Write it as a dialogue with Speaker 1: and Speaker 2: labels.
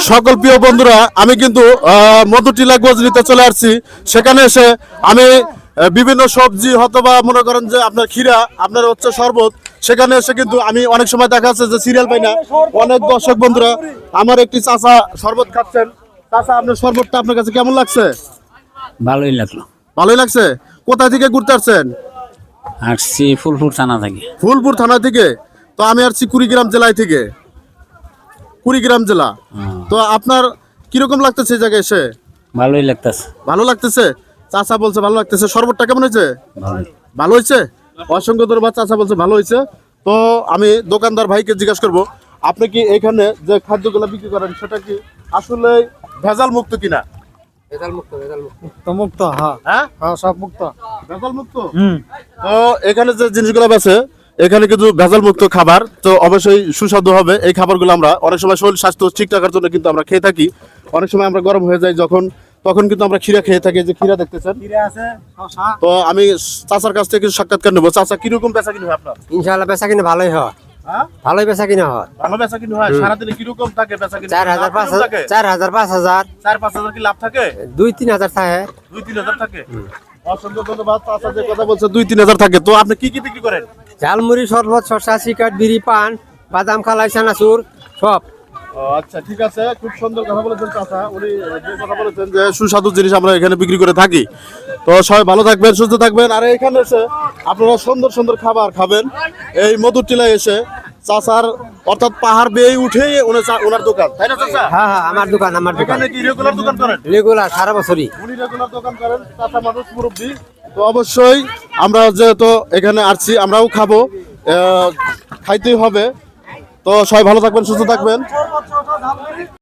Speaker 1: সকল প্রিয় বন্ধুরা, আমি কিন্তু মধুটিলা গজরিতে চলে আসছি। সেখানে এসে আমি বিভিন্ন সবজি অথবা মনে করেন যে আপনার ক্ষীরা, আপনার হচ্ছে শরবত, সেখানে এসে কিন্তু আমি অনেক সময় দেখা যাচ্ছে যে সিরিয়াল পাই না। অনেক দর্শক বন্ধুরা আমার একটি চাচা শরবত খাচ্ছেন। চাচা, আপনার শরবতটা আপনার কাছে কেমন লাগছে?
Speaker 2: ভালোই লাগলো।
Speaker 1: ভালোই লাগছে। কোথা থেকে ঘুরতে আসছেন?
Speaker 2: আসছি ফুলপুর থানা থেকে।
Speaker 1: ফুলপুর থানা থেকে? তো আমি আসছি কুড়িগ্রাম জেলায় থেকে, কুড়িগ্রাম জেলা। তো আপনার কিরকম লাগতেছে এই জায়গায় এসে?
Speaker 2: ভালোই লাগতেছে।
Speaker 1: ভালো লাগতেছে? চাচা বলছে ভালো লাগতেছে। শরবতটা কেমন হয়েছে? ভালো হয়েছে। অসংখ্য ধন্যবাদ। চাচা বলছে ভালো হয়েছে। তো আমি দোকানদার ভাইকে জিজ্ঞাসা করবো, আপনি কি এখানে যে খাদ্যগুলো বিক্রি করেন সেটা কি আসলে ভেজাল মুক্ত কিনা?
Speaker 3: মুক্ত, হ্যাঁ সব মুক্ত।
Speaker 1: ভেজাল মুক্ত। তো এখানে যে জিনিসগুলো আছে এখানে কিন্তু ভেজাল মুক্ত খাবার, তো অবশ্যই সুস্বাদু হবে। এই খাবারগুলো আমরা অনেক সময় শরীর স্বাস্থ্য ঠিক রাখার জন্য কিন্তু আমরা খেয়ে থাকি। অনেক সময় আমরা গরম হয়ে যাই যখন, তখন কিন্তু আমরা ক্ষীরা খেয়ে থাকি। যে ক্ষীরা দেখতেছেন, তো আমি চাচার কাছ থেকে কিছু সাক্ষাৎকার নেবো। চাচা, কিরকম বেচা কিনে হয় আপনার?
Speaker 3: ইনশাআল্লাহ বেচা কিনে ভালোই হয়। ভালোই বেচা কিনে হয়।
Speaker 1: ভালো বেচা কিনে হয়। সারাদিনে কিরকম থাকে বেচা কিনে?
Speaker 3: 4,000 5,000 4,000 5,000
Speaker 1: 4-5 হাজার কি লাভ থাকে?
Speaker 3: 2-3,000 থাকে।
Speaker 1: 2-3 হাজার থাকে। অসংখ্য ধন্যবাদ। চাচা যে কথা বলছে 2-3 হাজার থাকে। তো আপনি কি কি বিক্রি করেন?
Speaker 3: ঝালমুড়ি, শরবত, শসা, সিকাট, বিড়ি, পান, বাদাম, খালাই, চানাচুর সব।
Speaker 1: আচ্ছা, ঠিক আছে। খুব সুন্দর কথা বলেছেন চাচা। উনি যে কথা বলেছেন যে সুস্বাদু জিনিস আমরা এখানে বিক্রি করে থাকি। তো সবাই ভালো থাকবেন, সুস্থ থাকবেন। আর এখানে এসে আপনারা সুন্দর সুন্দর খাবার খাবেন। এই মধুটিলায় এসে চাচার, অর্থাৎ পাহাড় বেয়ে উঠে ওনার দোকান, তাই না চাচা?
Speaker 3: হ্যাঁ আমার দোকান।
Speaker 1: এখানে কি রেগুলার দোকান করেন?
Speaker 3: রেগুলার সারা বছরই
Speaker 1: উনি রেগুলার দোকান করেন। চাচা মানুষ মুরব্বী। তো অবশ্যই আমরা যেহেতু এখানে আসছি, আমরাও খাবো, খাইতেই হবে। তো সবাই ভালো থাকবেন, সুস্থ থাকবেন।